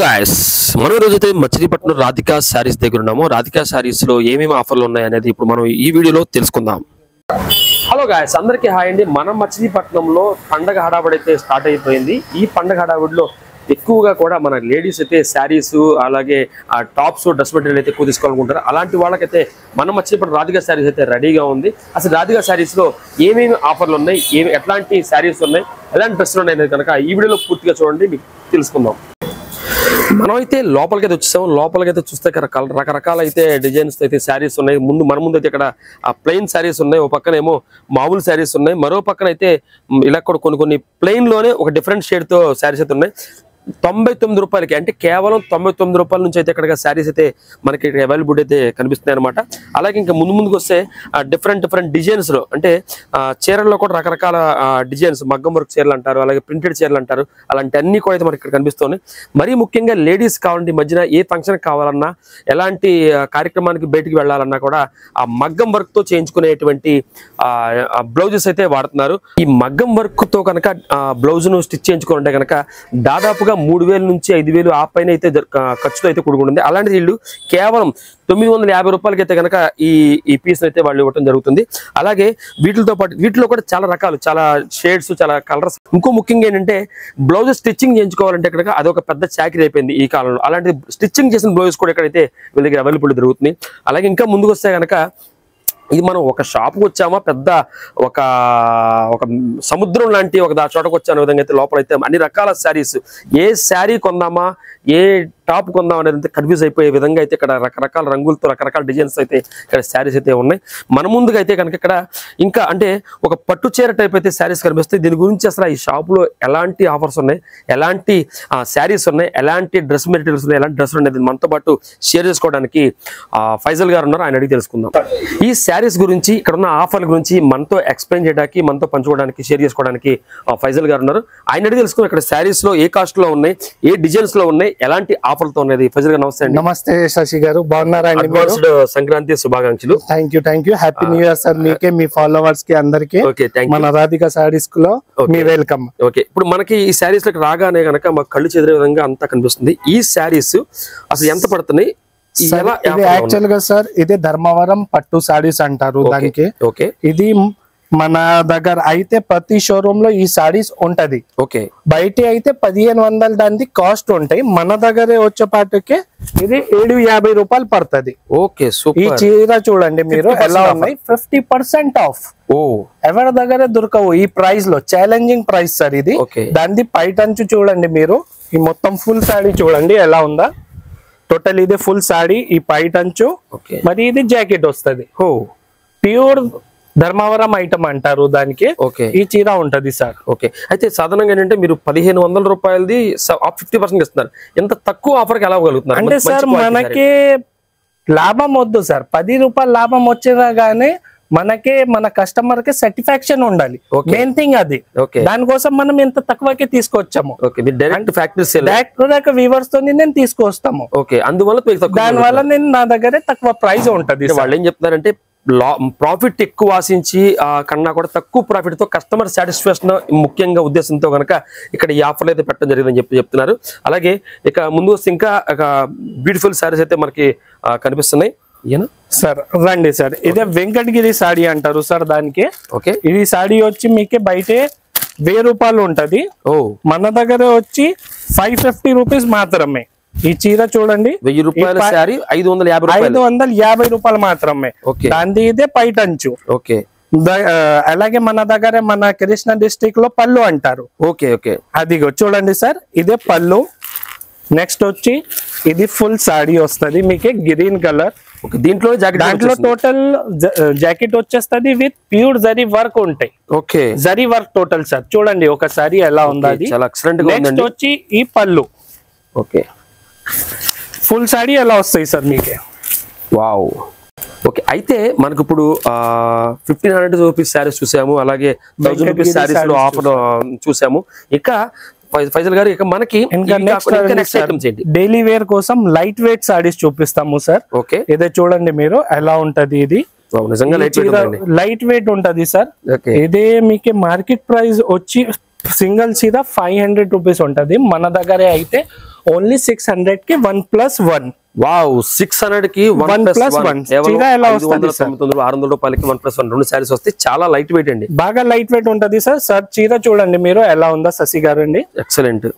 Guys మనం రోజైతే మచిలీపట్నం రాధికా శారీస్ దగ్గర ఉన్నాము. రాధికా శారీస్ లో ఏమేమి ఆఫర్లు ఉన్నాయి అనేది ఇప్పుడు మనం ఈ వీడియోలో తెలుసుకుందాం. హలో గాయ్స్, అందరికీ హాయ్ అండి. మనం మచిలీపట్నంలో పండగ హడావుడి అయితే స్టార్ట్ అయిపోయింది. ఈ పండగ హడావుడిలో ఎక్కువగా కూడా మన లేడీస్ అయితే శారీస్ అలాగే ఆ టాప్స్ డ్రెస్ మెటీరియల్ అయితే ఎక్కువ తీసుకోవాలనుకుంటారు. అలాంటి వాళ్ళకైతే మనం మచిలీపట్నం రాధికా శారీస్ అయితే రెడీగా ఉంది. అసలు రాధికా శారీస్ లో ఏమేమి ఆఫర్లు ఉన్నాయి, ఎట్లాంటి శారీస్ ఉన్నాయి, ఎలాంటి డ్రెస్సులు ఉన్నాయి అనేది కనుక ఈ వీడియోలో పూర్తిగా చూడండి, మీకు తెలుసుకుందాం. మనం అయితే లోపలికైతే వచ్చేసాము. లోపలికైతే చూస్తే రకరకాల అయితే డిజైన్స్ అయితే శారీస్ ఉన్నాయి. మన ముందు అయితే ఇక్కడ ప్లెయిన్ శారీస్ ఉన్నాయి, ఒక పక్కన ఏమో మామూలు శారీస్ ఉన్నాయి, మరో పక్కన అయితే ఇలా కూడా కొన్ని ప్లెయిన్ లోనే ఒక డిఫరెంట్ షేడ్ తో శారీస్ అయితే ఉన్నాయి. 99 రూపాయలకి, అంటే కేవలం 99 రూపాయల నుంచి అయితే ఇక్కడ శారీస్ అయితే మనకి అవైలబుల్ అయితే కనిపిస్తున్నాయి అనమాట. అలాగే ఇంకా ముందుకు వస్తే డిఫరెంట్ డిజైన్స్ లో, అంటే చీరల్లో కూడా రకరకాల డిజైన్స్, మగ్గం వర్క్ చీరలు అంటారు, అలాగే ప్రింటెడ్ చీరలు అంటారు, అలాంటి అన్ని కూడా అయితే మనకి ఇక్కడ కనిపిస్తున్నాయి. మరీ ముఖ్యంగా లేడీస్ కావాలంటే ఈ మధ్యన ఏ ఫంక్షన్ కావాలన్నా, ఎలాంటి కార్యక్రమానికి బయటికి వెళ్ళాలన్నా కూడా ఆ మగ్గం వర్క్ తో చేయించుకునేటువంటి బ్లౌజెస్ అయితే వాడుతున్నారు. ఈ మగ్గం వర్క్ తో కనుక బ్లౌజ్ ను స్టిచ్ చేయించుకుంటే కనుక దాదాపుగా 3000 నుంచి 5000 ఆ పైన అయితే ఖర్చుతో అయితే కూడుకుంటుంది. అలాంటిది వీళ్ళు కేవలం 950 రూపాయలకి అయితే కనుక ఈ పీస్ అయితే వాళ్ళు ఇవ్వడం జరుగుతుంది. అలాగే వీటితో పాటు వీటిలో కూడా చాలా రకాలు, చాలా షేడ్స్, చాలా కలర్స్. ఇంకో ముఖ్యంగా ఏంటంటే బ్లౌజ్ స్టిచ్చింగ్ చేయించుకోవాలంటే కనుక అదొక పెద్ద చాకరీ అయిపోయింది ఈ కాలంలో. అలాంటి స్టిచ్చింగ్ చేసిన బ్లౌజ్ కూడా ఇక్కడైతే వీళ్ళ దగ్గర అవైలబుల్ జరుగుతుంది. అలాగే ఇంకా ముందుకు వస్తే కనుక ఇది మనం ఒక షాప్కి వచ్చామా, పెద్ద ఒక సముద్రం లాంటి ఒక చోటకు వచ్చాను విధంగా అయితే లోపల అయితే అన్ని రకాల శారీస్, ఏ శారీ కొందామా, ఏ టాప్ కొందాం అనేది కన్ఫ్యూజ్ అయిపోయే విధంగా అయితే ఇక్కడ రకరకాల రంగులతో రకరకాల డిజైన్స్ అయితే ఇక్కడ శారీస్ అయితే ఉన్నాయి. మన ముందుగా అయితే కనుక ఇక్కడ ఇంకా అంటే ఒక పట్టు చీర టైప్ అయితే శారీస్ కనిపిస్తాయి. దీని గురించి అసలు ఈ షాపులో ఎలాంటి ఆఫర్స్ ఉన్నాయి, ఎలాంటి శారీస్ ఉన్నాయి, ఎలాంటి డ్రెస్ మెటీరియల్స్ ఉన్నాయి, ఎలాంటి డ్రెస్సులు అనేది మనతో పాటు షేర్ చేసుకోవడానికి ఫైజల్ గారు ఉన్నారు. ఆయన అడిగి తెలుసుకుందాం. ఈ శారీస్ గురించి, ఇక్కడ ఉన్న ఆఫర్ల గురించి మనతో ఎక్స్ప్లెయిన్ చేయడానికి, మనతో పంచుకోవడానికి, షేర్ చేసుకోవడానికి ఫైజల్ గారు ఉన్నారు. ఆయన అడిగి తెలుసుకున్నాం ఇక్కడ శారీస్ లో ఏ కాస్ట్ లో ఉన్నాయి, ఏ డిజైన్స్ లో ఉన్నాయి, ఎలాంటి ఆఫర్లతో ఉన్నది. ఫైజల్ గారు నమస్తే అండి. నమస్తే శశి గారు, బాగున్నారా అండి? అడ్వాన్స్డ్ సంక్రాంతి శుభాకాంక్షలు. Thank you. Happy new year sir, మీకే, మీ ఫాలోవర్స్ కి అందరికి. మన రాధికా శారీస్ లో మీ వెల్కమ్. ఓకే, ఇప్పుడు మనకి ఈ శారీస్ లోకి రాగానే గనక మాకు కళ్ళు చెదిరే విధంగా అంతా కనిపిస్తుంది. ఈ శారీస్ అసలు ఎంత పడుతున్నాయి? ఇది యాక్చువల్ గా సార్, ఇది ధర్మవరం పట్టు శారీస్ అంటారు దానికి. ఓకే, ఇది మన దగ్గర అయితే ప్రతి షోరూమ్ లో ఈ సారీస్ ఉంటది. ఓకే, బయట అయితే 1500 దాని కాస్ట్ ఉంటాయి. మన దగ్గరే వచ్చేపాటికి ఇది 750 రూపాయలు పడుతుంది. ఓకే, ఈ చీర చూడండి మీరు ఎలా ఉన్నాయి, 50% ఆఫ్. ఎవరి దగ్గర దొరకవు ఈ ప్రైస్ లో, ఛాలెంజింగ్ ప్రైస్ సార్ ఇది. దాన్ని పైటంచు చూడండి మీరు, ఈ మొత్తం ఫుల్ సారీ చూడండి ఎలా ఉందా. టోటల్ ఇది ఫుల్ సారీ, ఈ పైటంచు, మరి ఇది జాకెట్ వస్తుంది. ప్యూర్ ధర్మవరం ఐటమ్ అంటారు దానికి. ఈ చీర ఉంటది సార్. ఓకే, అయితే సాధారణంగా ఏంటంటే మీరు 1500 రూపాయలది 50% ఇస్తున్నారు. ఎంత తక్కువ ఆఫర్ కి ఎలా అవ్వగలుగుతున్నారు? అంటే సార్ మనకి లాభం వద్దు సార్, 10 రూపాయలు లాభం వచ్చినా గానీ మనకి మన కస్టమర్ కి సాటిస్ఫాక్షన్ ఉండాలి, మెయిన్ థింగ్ అది. దానికోసం మనం ఎంత తక్కువకి తీసుకొచ్చాము. డైరెక్ట్ వీవర్స్ తో నేను తీసుకొస్తాము. దానివల్ల నేను నా దగ్గరే తక్కువ ప్రైస్ ఉంటది. వాళ్ళు ఏం చెప్తున్నారంటే ప్రాఫిట్ ఎక్కువ ఆశించి కన్నా కూడా తక్కువ ప్రాఫిట్ తో కస్టమర్ సాటిస్ఫాక్షన్ ముఖ్యంగా ఉద్దేశంతో కనుక ఇక్కడ ఈ ఆఫర్లు అయితే పెట్టడం జరిగిందని చెప్తున్నారు. అలాగే ఇక ముందు వస్తే ఇంకా బ్యూటిఫుల్ సారీస్ అయితే మనకి కనిపిస్తున్నాయి. సార్ రండి సార్, ఇదే వెంకటగిరి సాడీ అంటారు సార్ దానికి. ఓకే, ఇది సాడీ వచ్చి మీకు బయట 1000 రూపాయలు ఉంటది. మన దగ్గర వచ్చి 550 రూపీస్ మాత్రమే. ఈ చీర చూడండి, 1000 రూపాయల సారీ 550 రూపాయలు మాత్రమే. దాని ఇదే పైటంచు. ఓకే, అలాగే మన దగ్గర మన కృష్ణా డిస్ట్రిక్ట్ లో పళ్ళు అంటారు. ఓకే ఓకే, అదిగో చూడండి సార్, ఇదే పళ్ళు. నెక్స్ట్ వచ్చి ఇది ఫుల్ సాడీ వస్తుంది మీకు, గ్రీన్ కలర్. దాంట్లో టోటల్ జాకెట్ వచ్చేస్తుంది విత్ ప్యూర్ జరీ వర్క్ ఉంటాయి. Okay, zari work total sir. చూడండి ఒకసారి ఎలా ఉంది. నెక్స్ట్ వచ్చి ఈ పళ్ళు. ఓకే, ఫుల్ సాడీ ఎలా వస్తాయి సార్ మీకే. వావ్. ఓకే, అయితే మనకు ఇప్పుడు 1500 రూపీస్ శారీస్ చూసాము, అలాగే 1000 రూపీస్ శారీస్ లో ఆఫర్ చూసాము. ఇక ఫైజల్ గారు ఇక మనకి డైలీ వేర్ కోసం లైట్ వెయిట్ సారీస్ చూపిస్తాము సార్. ఓకే, ఇదే చూడండి మీరు ఎలా ఉంటది. ఇది లైట్ వెయిట్ ఉంటది సార్. ఇదే మీకు మార్కెట్ ప్రైస్ వచ్చి సింగిల్ చీర 500 రూపీస్ ఉంటది. మన దగ్గర అయితే ఓన్లీ 600 కి 1+1. వావ్, 600 కి 1+1. చీర ఎలా వస్తుంది సార్? 600 రూపాయలకి 1+1 రెండు శారీస్ వస్తాయి. చాలా లైట్ వెయిట్ అండి, బాగా లైట్ వెయిట్ ఉంటది సార్. సార్ చీర చూడండి మీరు ఎలా ఉందో శశి గారు అండి. Excellent,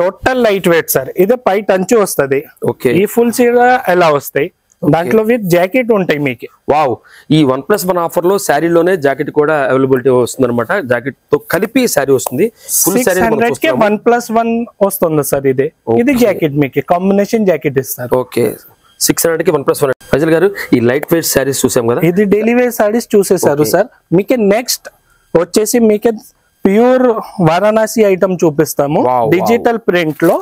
total light weight sir. ఇది పై టంచు వస్తది. ఓకే, ఈ ఫుల్ చీర ఎలా వస్తాయి, దాంట్లో విత్ జాకెట్ ఉంటాయి మీకు. వావ్, ఈ 1+1 ఆఫర్ లో శారీలోనే జాకెట్ కూడా అవైలబిలిటీ వస్తుంది అనమాట. జాకెట్ తో కలిపి శారీ వస్తుంది. ఫుల్ శారీ 600 కి 1+1 వస్తుంది సార్. ఇది జాకెట్ మీకు కాంబినేషన్ జాకెట్ ఇస్తారు. ఓకే, 600 కి 1+1. ఫైజల్ గారు, ఈ లైట్ వెయిట్ శారీస్ చూసాం కదా, ఇది డైలీ వేర్ శారీస్ చూసేసారు సార్. మీకు నెక్స్ట్ వచ్చేసి మీకు ప్యూర్ వారణాసి ఐటమ్ చూపిస్తాము. డిజిటల్ ప్రింట్ లో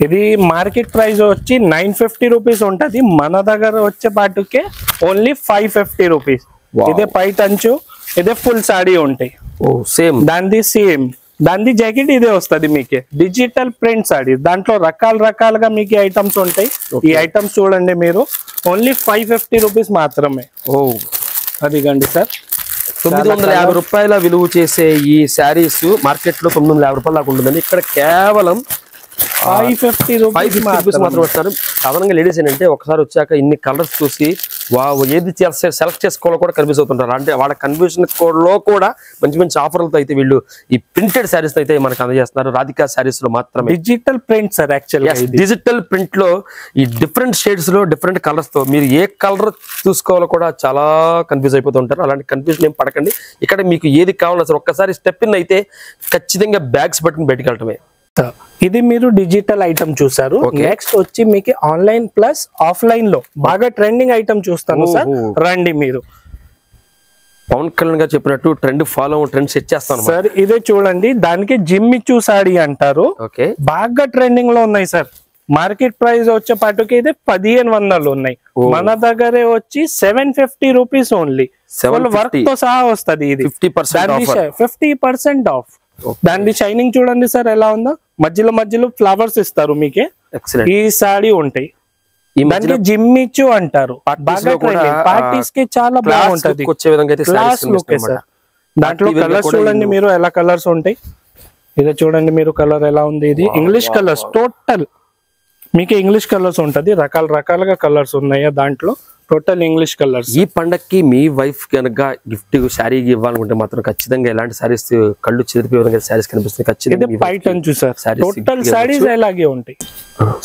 ఇది మార్కెట్ ప్రైస్ వచ్చి 950 రూపీస్ ఉంటది. మన దగ్గర వచ్చే పాటుకే ఓన్లీ 550 రూపీస్. ఇదే పై టంచు, ఇదే ఫుల్ సాడీ ఉంటాయి. సేమ్ దాని జాకెట్ ఇదే వస్తుంది మీకు. డిజిటల్ ప్రింట్ సాడీ, దాంట్లో రకాలుగా మీకు ఐటమ్స్ ఉంటాయి. ఈ ఐటమ్స్ చూడండి మీరు, ఓన్లీ 550 రూపీస్ మాత్రమే. అదిగండి సార్, 950 రూపాయల విలువ చేసే ఈ శారీస్ మార్కెట్ లో 950 రూపాయల దాకా ఉంటుందండి. ఇక్కడ కేవలం 550 రూపీస్ మాత్రం వస్తారు. సాధారణంగా లేడీస్ ఏంటంటే ఒకసారి వచ్చాక ఇన్ని కలర్స్ చూసి ఏది సెలెక్ట్ చేసుకోవాలో కూడా కన్ఫ్యూజ్ అవుతుంటారు. అంటే వాళ్ళ కన్ఫ్యూజన్ లో కూడా మంచి మంచి ఆఫర్లతో అయితే వీళ్ళు ఈ ప్రింటెడ్ శారీస్ అయితే మనకు అందజేస్తున్నారు. రాధికా శారీస్ లో మాత్రమే digital print sir. Actually digital print లో ఈ డిఫరెంట్ షేడ్స్ లో డిఫరెంట్ కలర్స్ తో మీరు ఏ కలర్ చూసుకోవాలో కూడా చాలా కన్ఫ్యూజ్ అయిపోతూ ఉంటారు. అలాంటి కన్ఫ్యూజన్ ఏం పడకండి. ఇక్కడ మీకు ఏది కావాలో సార్ ఒక్కసారి స్టెప్ ఇన్ అయితే ఖచ్చితంగా బ్యాగ్స్ పట్టుకుని బయటకు వెళ్ళటమే. ఇది మీరు డిజిటల్ ఐటమ్ చూసారు. నెక్స్ట్ వచ్చి మీకు ఆన్లైన్ ప్లస్ ఆఫ్లైన్ లో బాగా ట్రెండింగ్ ఐటమ్ చూస్తాను సార్. రండి మీరు. పవన్ కళ్యాణ్ గారు చెప్పినట్టు ట్రెండ్ సెట్ చేస్తాను సార్. ఇదే చూడండి, దానికి జిమ్మిచ్చు సాడీ అంటారు. బాగా ట్రెండింగ్ లో ఉన్నాయి సార్. మార్కెట్ ప్రైస్ వచ్చే పాటుకి ఇది 1500 ఉన్నాయి. మన దగ్గరే వచ్చి 750 రూపీస్ ఓన్లీ. వర్క్ తో సహా వస్తుంది. ఇది 50% ఆఫ్. దాని షైనింగ్ చూడండి సార్ ఎలా ఉందో. మధ్యలో ఫ్లవర్స్ ఇస్తారు మీకే. ఈ సాడీ ఉంటాయి. దానికి జిమ్మిచ్చు అంటారు. పార్టీస్ కి చాలా బాగుంటది. దాంట్లో కలర్స్ చూడండి మీరు ఎలా కలర్స్ ఉంటాయి. ఇదే చూడండి మీరు కలర్ ఎలా ఉంది. ఇది ఇంగ్లీష్ కలర్స్ టోటల్ మీకు ఇంగ్లీష్ కలర్స్ ఉంటది. రకాలుగా కలర్స్ ఉన్నాయి దాంట్లో. Total English colours. ఈ పండక్కి మీ వైఫ్ కనుక గిఫ్ట్ శారీ ఇవ్వాలనుకుంటే మాత్రం ఖచ్చితంగా ఎలాంటి శారీస్ కళ్ళు చెదిరిపోయే విధంగా శారీస్ కనిపిస్తుంది. ఖచ్చితంగా టోటల్ శారీస్ అలాగే ఉంటాయి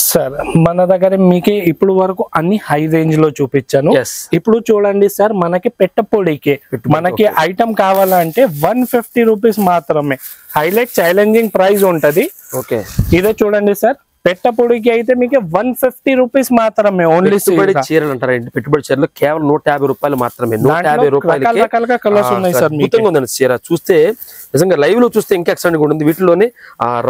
సార్. మన దగ్గర మీకే ఇప్పుడు వరకు అన్ని హై రేంజ్ లో చూపించాను. ఇప్పుడు చూడండి సార్, మనకి పెట్టపొడికి మనకి ఐటమ్ కావాలంటే 150 రూపీస్ మాత్రమే. హైలైట్ ఛాలెంజింగ్ ప్రైస్ ఉంటది. ఇదే చూడండి సార్, పెట్టపొడికి అయితే మీకు 150 రూపీస్ మాత్రమే. ఓన్లీ చీరలు అంటారండి. పెట్టుబడి చీరలు కేవలం 150 రూపాయలు మాత్రమే. 150 రూపాయలకి కలర్స్ ఉన్నాయి సార్. అద్భుతంగా ఉందండి చీర. చూస్తే నిజంగా లైవ్ లో చూస్తే ఇంకా ఎక్సలెంట్ ఉంటుంది. వీటిలోనే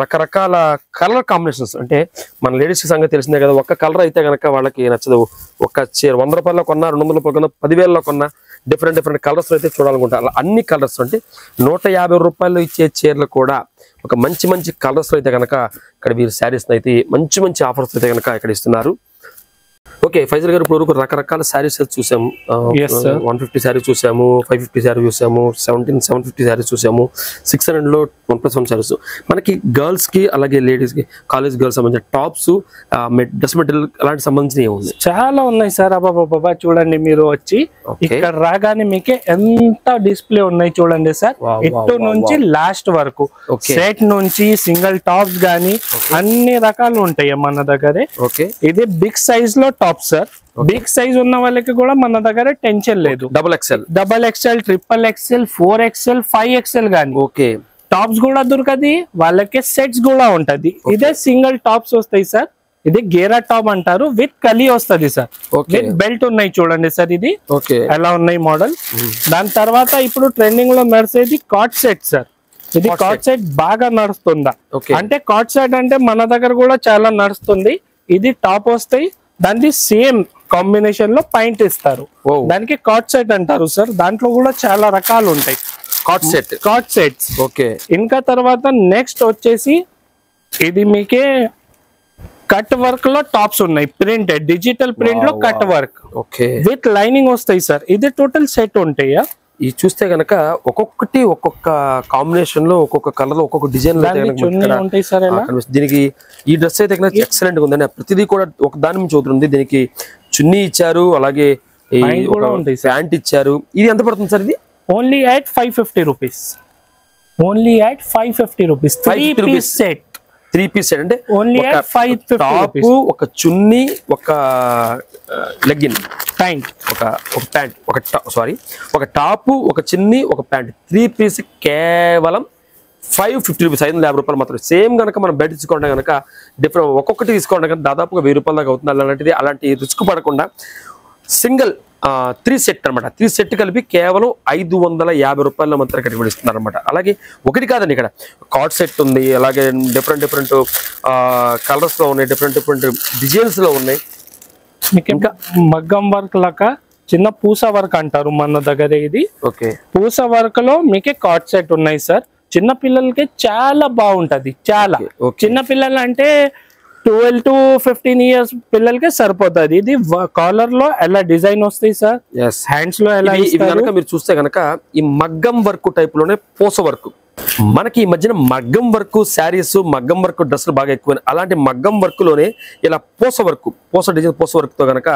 రకరకాల కలర్ కాంబినేషన్స్. అంటే మన లేడీస్ సంగతి తెలిసిందే కదా, ఒక్క కలర్ అయితే కనుక వాళ్ళకి నచ్చదు. ఒక్క చీర 100 రూపాయల్లో కొన్నా, 200 రూపాయలు కొన్నా, 10,000లో కొన్నా డిఫరెంట్ కలర్స్ అయితే చూడాలనుకుంటారు. అలా అన్ని కలర్స్ అంటే 150 రూపాయలు ఇచ్చే చీరలు కూడా ఒక మంచి కలర్స్ అయితే కనుక ఇక్కడ వీరు శారీస్ అయితే మంచి ఆఫర్స్ అయితే కనుక ఇక్కడ ఇస్తున్నారు. ఓకే ఫైజల్ గారు, ఇప్పుడు రకరకాల శారీస్ చూసాము. 150 శారీ చూసాము, 550 శారీ చూసాము, 750 శారీస్ చూసాము, 600 లో 1+1 శారీస్. మనకి గర్ల్స్ కి అలాగే లేడీస్ కి, కాలేజ్ గర్ల్స్ సంబంధించిన టాప్స్, డ్రెస్ మెటీరియల్ అలాంటి సంబంధించిన ఏముంది? చాలా ఉన్నాయి సార్. అబ్బాబా చూడండి మీరు వచ్చి ఇక్కడ రాగానే మీకే ఎంత డిస్ప్లే ఉన్నాయి చూడండి సార్. ఇటు నుంచి లాస్ట్ వరకు సెట్ నుంచి సింగిల్ టాప్స్ గానీ అన్ని రకాలు ఉంటాయి మన దగ్గరే. ఇది బిగ్ సైజ్ లో టాప్ సార్. బిగ్ సైజ్ ఉన్న వాళ్ళకి కూడా మన దగ్గర టెన్షన్ లేదు. Double XL, XXL, 4XL, 5XL గానీ టాప్స్ కూడా దొరకది. వాళ్ళకి సెట్స్ కూడా ఉంటది. ఇదే సింగిల్ టాప్స్ వస్తాయి సార్. ఇది గేరా టాప్ అంటారు. విత్ కలీ వస్తుంది సార్. విత్ బెల్ట్ ఉన్నాయి చూడండి సార్. ఇది ఎలా ఉన్నాయి మోడల్. దాని తర్వాత ఇప్పుడు ట్రెండింగ్ లో నడిచేది కాట్ సెట్ సార్. ఇది కాట్ సెట్ బాగా నడుస్తుందా అంటే, కాట్ సెట్ అంటే మన దగ్గర కూడా చాలా నడుస్తుంది. ఇది టాప్ వస్తాయి, దానికి సేమ్ కాంబినేషన్ లో పాయింట్ ఇస్తారు. దానికి కాట్ సెట్ అంటారు సార్. దాంట్లో కూడా చాలా రకాలు ఉంటాయి కాట్ సెట్స్. ఇంకా తర్వాత నెక్స్ట్ వచ్చేసి ఇది మీకే కట్ వర్క్ లో టాప్స్ ఉన్నాయి. ప్రింటెడ్ డిజిటల్ ప్రింట్ లో కట్ వర్క్ విత్ లైనింగ్ వస్తాయి సార్. ఇది టోటల్ సెట్ ఉంటాయా. ఈ చూస్తే గనక ఒక్కొక్కటి ఒక్కొక్క కాంబినేషన్ లో ఒక్కొక్క కలర్ లో ఒక్కొక్క డిజైన్ ఉంటాయి సార్. దీనికి ఈ డ్రెస్ అయితే ఎక్సలెంట్ గా ఉందండి. ప్రతిదీ కూడా ఒక దాని నుంచి అవుతుంది. దీనికి చున్నీ ఇచ్చారు, అలాగే ప్యాంట్ ఇచ్చారు. ఇది ఎంత పడుతుంది సార్? ఇది only at 550 rupees. Only at 550 rupees. 3 piece set. 3 piece set అంటే ఓన్లీ at 550 టాప్, ఒక చున్నీ, ఒక లెగ్గిన్, ప్యాంట్, ఒక ప్యాంట్, ఒక టాప్, ఒక చున్నీ, ఒక ప్యాంట్, 3 పీస్ కేవలం 550 రూపీస్, 550 రూపాయలు మాత్రం. సేమ్ కనుక మనం బయట తీసుకుంటే కనుక డిఫరెంట్ ఒక్కొక్కటి తీసుకోవడం కనుక దాదాపుగా 1000 రూపాయల దాకా అవుతుంది. అలాంటిది అలాంటి రిస్క్ పడకుండా సింగిల్ 3 సెట్ అనమాట. 3 సెట్ కలిపి కేవలం 550 రూపాయల మాత్రం ఇక్కడ ఇస్తున్నారు అనమాట. అలాగే ఒకటి కాదండి, ఇక్కడ కార్డ్ సెట్ ఉంది, అలాగే డిఫరెంట్ కలర్స్ లో ఉన్నాయి, డిఫరెంట్ డిజైన్స్ లో ఉన్నాయి. ఇంకా మగ్గం వర్క్ లాగా చిన్న పూస వర్క్ అంటారు మన దగ్గర. ఇది ఓకే, పూస వర్క్ లో మీకే కార్డ్ సెట్ ఉన్నాయి సార్. చిన్న పిల్లలకి చాలా బాగుంటది. చాలా చిన్న పిల్లలు అంటే 12 to 15 ఇయర్స్ పిల్లలకి సరిపోతుంది. ఇది కాలర్ లో ఎలా డిజైన్ వస్తాయి సార్, హ్యాండ్స్ లో ఎలా. మీరు చూస్తే కనుక ఈ మగ్గం వర్క్ టైప్ లోనే పూస వర్క్. మనకి ఈ మధ్యన మగ్గం వర్క్ శారీస్, మగ్గం వర్క్ డ్రెస్సులు బాగా ఎక్కువ. అలాంటి మగ్గం వర్క్ లోనే ఇలా పూస డిజైన్, పూస వర్క్ తో గనక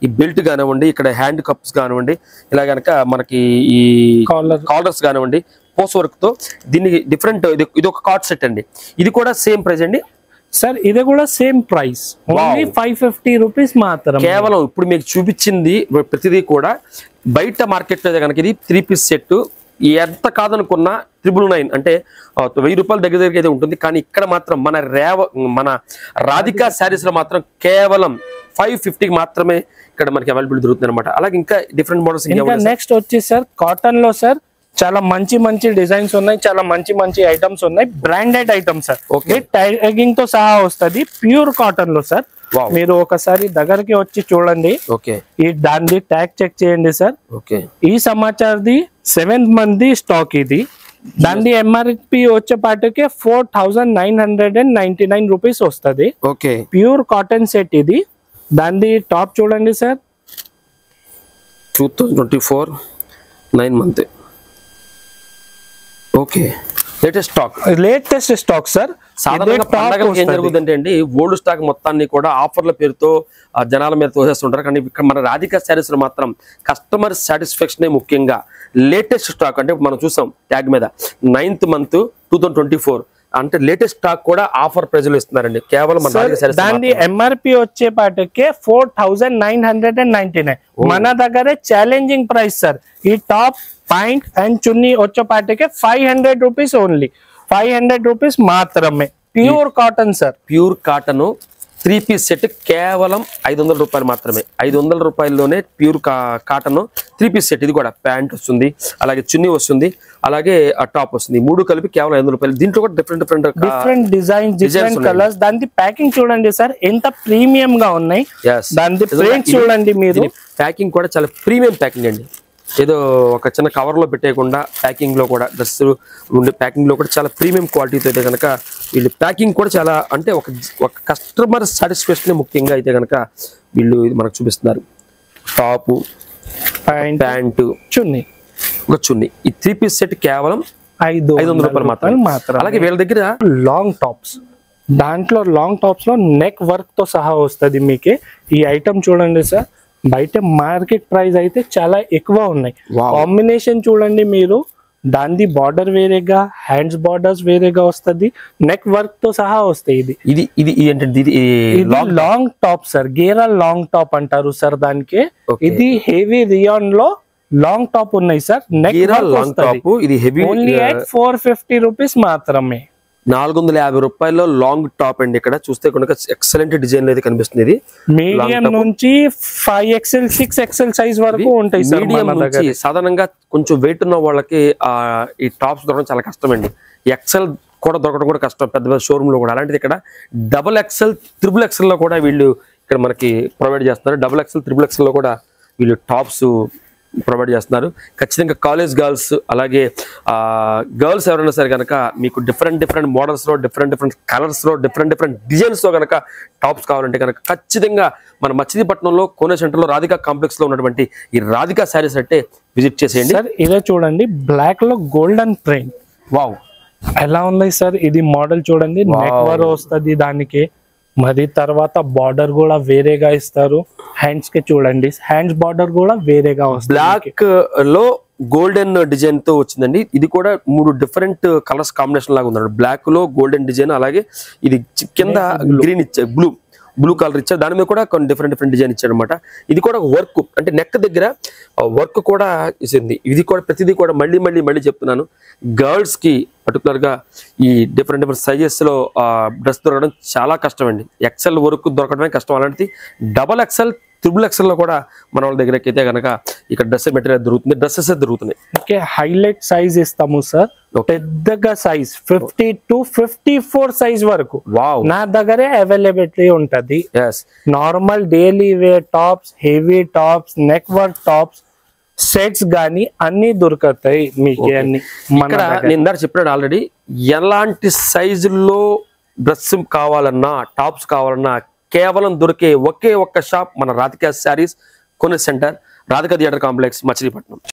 ఈ బెల్ట్ కానివ్వండి, ఇక్కడ హ్యాండ్ కప్స్ కానివ్వండి, ఇలా గనక మనకి ఈ కాలర్స్ కానివ్వండి, పూస వర్క్ తో దీనికి డిఫరెంట్. ఇది ఒక కార్డ్ సెట్ అండి. ఇది కూడా సేమ్ ప్రైస్ అండి సార్. ఇది కూడా సేమ్ ప్రైస్, ఓన్లీ 550 రూపీస్ మాత్రం. కేవలం ఇప్పుడు మీకు చూపించింది ప్రతిదీ కూడా బయట మార్కెట్ లో కనుక ఇది 3 పీస్ సెట్ ఎంత కాదనుకున్నా 999 అంటే 1000 రూపాయల దగ్గర అయితే ఉంటుంది. కానీ ఇక్కడ మాత్రం మన రాధికా శారీస్ లో మాత్రం కేవలం 550కి మాత్రమే ఇక్కడ మనకి అవైలబిలిటీ దొరుకుతుంది అనమాట. అలాగే ఇంకా డిఫరెంట్ మోడల్స్. నెక్స్ట్ వచ్చి సార్ కాటన్ లో సార్ చాలా మంచి డిజైన్స్ ఉన్నాయి, చాలా మంచి ఐటమ్స్ ఉన్నాయి. Branded items sir. ట్యాగింగ్ తో సహా వస్తుంది. ప్యూర్ కాటన్ లో సార్. మీరు ఒకసారి దగ్గరికి వచ్చి చూడండి. ఈ దాని ట్యాగ్ చెక్ చేయండి సార్. ఈ సమాచారది 7th month స్టాక్. ఇది దాని ఎంఆర్పి వచ్చేపాటికి 4999 రూపీస్ వస్తుంది. ప్యూర్ కాటన్ సెట్ ఇది. దాని టాప్ చూడండి sir. 2024 9 month. Okay, latest stock sir. సాధారణంగా ఏం జరుగుతుందంటే అండి, ఓల్డ్ స్టాక్ మొత్తాన్ని కూడా ఆఫర్ల పేరుతో జనాల మీద తోసేస్తుంటారు. కానీ ఇక్కడ మన రాధికా శారీస్ లో మాత్రం కస్టమర్ సాటిస్ఫాక్షన్ ముఖ్యంగా లేటెస్ట్ స్టాక్. అంటే మనం చూసాం ట్యాగ్ మీద 9th month 2024 అంటే లేటెస్ట్ స్టాక్ కూడా ఆఫర్ ప్రైస్ లో ఇస్తున్నారండి. కేవలం దాని ఎంఆర్పి వచ్చేపాటికే 4999. మన దగ్గర ఛాలెంజింగ్ ప్రైస్ సార్. ఈ టాప్, పాయింట్ అండ్ చున్నీ వచ్చేపాటికే 500 రూపీస్ ఓన్లీ. 500 రూపీస్ మాత్రమే. Pure cotton sir. Pure cotton 3 piece set కేవలం 500 రూపాయలు మాత్రమే. 500 రూపాయల్లోనే ప్యూర్ కాటన్ 3 పీస్ సెట్. ఇది కూడా ప్యాంట్ వస్తుంది, అలాగే చున్నీ వస్తుంది, అలాగే టాప్ వస్తుంది. 3 కలిపి కేవలం 500 రూపాయలు. దీంట్లో కూడా డిఫరెంట్ డిజైన్స్, డిఫరెంట్ కలర్స్. దాని ప్యాకింగ్ చూడండి సార్, ఎంత ప్రీమియం గా ఉన్నాయి. దాని ప్రింట్ చూడండి మీరు. ప్యాకింగ్ కూడా చాలా ప్రీమియం ప్యాకింగ్ అండి. ఏదో ఒక చిన్న కవర్ లో పెట్టేయకుండా ప్యాకింగ్ లో కూడా డ్రెస్ ఉండే ప్యాకింగ్ లో కూడా చాలా ప్రీమియం క్వాలిటీతో అయితే కనుక వీళ్ళు ప్యాకింగ్ కూడా చాలా అంటే ఒక కస్టమర్ సాటిస్ఫాక్షన్ ముఖ్యంగా అయితే కనుక వీళ్ళు మనకు చూపిస్తున్నారు. టాప్, ప్యాంటు, చున్నీ, ఒక చున్నీ. ఈ 3 పీస్ సెట్ కేవలం 500 రూపాయలు మాత్రం. అలాగే వీళ్ళ దగ్గర లాంగ్ టాప్స్. దాంట్లో లాంగ్ టాప్స్ లో నెక్ వర్క్ తో సహా వస్తుంది మీకు. ఈ ఐటమ్ చూడండి సార్. బయట మార్కెట్ ప్రైస్ అయితే చాలా ఎక్కువ ఉన్నాయి. కాంబినేషన్ చూడండి మీరు. దాని బార్డర్ వేరేగా, హ్యాండ్స్ బార్డర్స్ వేరేగా వస్తుంది, నెక్ వర్క్ తో సహా వస్తాయి. ఇది లాంగ్ టాప్ సార్. గేరా లాంగ్ టాప్ అంటారు సార్ దానికి. ఇది హెవీ రియాన్ లో లాంగ్ టాప్ ఉన్నాయి sir. Neck work only 450 rupees మాత్రమే. 450 రూపాయల్లో లాంగ్ టాప్ అండి. ఇక్కడ చూస్తే కనుక ఎక్సలెంట్ డిజైన్ అయితే కనిపిస్తుంది. ఇది మీడియం నుంచి 5XL 6XL సైజ్ వరకు ఉంటాయి. మీడియం నుంచి సాధారణంగా కొంచెం వెయిట్ ఉన్న వాళ్ళకి ఈ టాప్స్ దొరకడం చాలా కష్టం అండి. ఎక్సెల్ కూడా దొరకడం కూడా కష్టం పెద్ద పెద్ద షోరూమ్ లో కూడా. అలాంటిది ఇక్కడ XXL, XXL లో కూడా వీళ్ళు ఇక్కడ మనకి ప్రొవైడ్ చేస్తున్నారు. XXL, XXL లో కూడా వీళ్ళు టాప్స్ ప్రొవైడ్ చేస్తున్నారు. ఖచ్చితంగా కాలేజ్ గర్ల్స్ అలాగే గర్ల్స్ ఎవరైనా సరే కనుక మీకు డిఫరెంట్ మోడల్స్లో డిఫరెంట్ కలర్స్లో డిఫరెంట్ డిజైన్స్లో కనుక టాప్స్ కావాలంటే కనుక ఖచ్చితంగా మన మచిలీపట్నంలో కోనే సెంటర్లో రాధికా కాంప్లెక్స్లో ఉన్నటువంటి ఈ రాధికా శారీస్ అంటే విజిట్ చేసేయండి. సార్ ఇదే చూడండి, బ్లాక్ లో గోల్డెన్ ప్రింట్. వావ్, ఎలా ఉంది సార్ ఇది మోడల్ చూడండి, నెక్ వర్ వస్తుంది దానికి. మరి తర్వాత బార్డర్ కూడా వేరేగా ఇస్తారు. హ్యాండ్స్ కి చూడండి, హ్యాండ్స్ బార్డర్ కూడా వేరేగా వస్తుంది. బ్లాక్ లో గోల్డెన్ డిజైన్ తో వచ్చిందండి. ఇది కూడా 3 డిఫరెంట్ కలర్స్ కాంబినేషన్ లాగా ఉందండి. బ్లాక్ లో గోల్డెన్ డిజైన్, అలాగే ఇది కింద గ్రీన్ ఇచ్చారు, బ్లూ కలర్ ఇచ్చారు. దాని మీద కూడా కొన్ని డిఫరెంట్ డిజైన్ ఇచ్చారు అనమాట. ఇది కూడా వర్క్ అంటే నెక్ దగ్గర వర్క్ కూడా ఇచ్చింది. ఇది కూడా ప్రతిదీ కూడా మళ్ళీ చెప్తున్నాను, గర్ల్స్ కి పర్టికులర్ గా ఈ డిఫరెంట్ సైజెస్ లో డ్రెస్ దొరకడం చాలా కష్టం అండి. ఎక్సెల్ వరకు దొరకడమే కష్టం. అలాంటిది డబల్ ఎక్సెల్, ట్రిపుల్ ఎక్సెల్ లో కూడా మన వాళ్ళ దగ్గరకి అయితే కనుక ఇక్కడ డ్రెస్ మెటీరియల్ దొరుకుతుంది, డ్రెస్సెస్ దొరుకుతున్నాయి. ఓకే, హైలైట్ సైజ్ ఇస్తాము సార్, పెద్దగా సైజ్ 50 to 54 సైజ్ వరకు నా దగ్గరే అవైలబిలిటీ ఉంటది. Normal daily wear tops, heavy tops, neck work tops, sets గానీ అన్ని దొరుకుతాయి మీకు. అన్ని ఇక్కడ నేను ఇందాక చెప్పాను ఆల్రెడీ, ఎలాంటి సైజుల్లో డ్రెస్ కావాలన్నా టాప్స్ కావాలన్నా కేవలం దొరికే ఒకే ఒక్క షాప్ మన Radhika sarees Kone centre, Radhika theatre complex, Machilipatnam.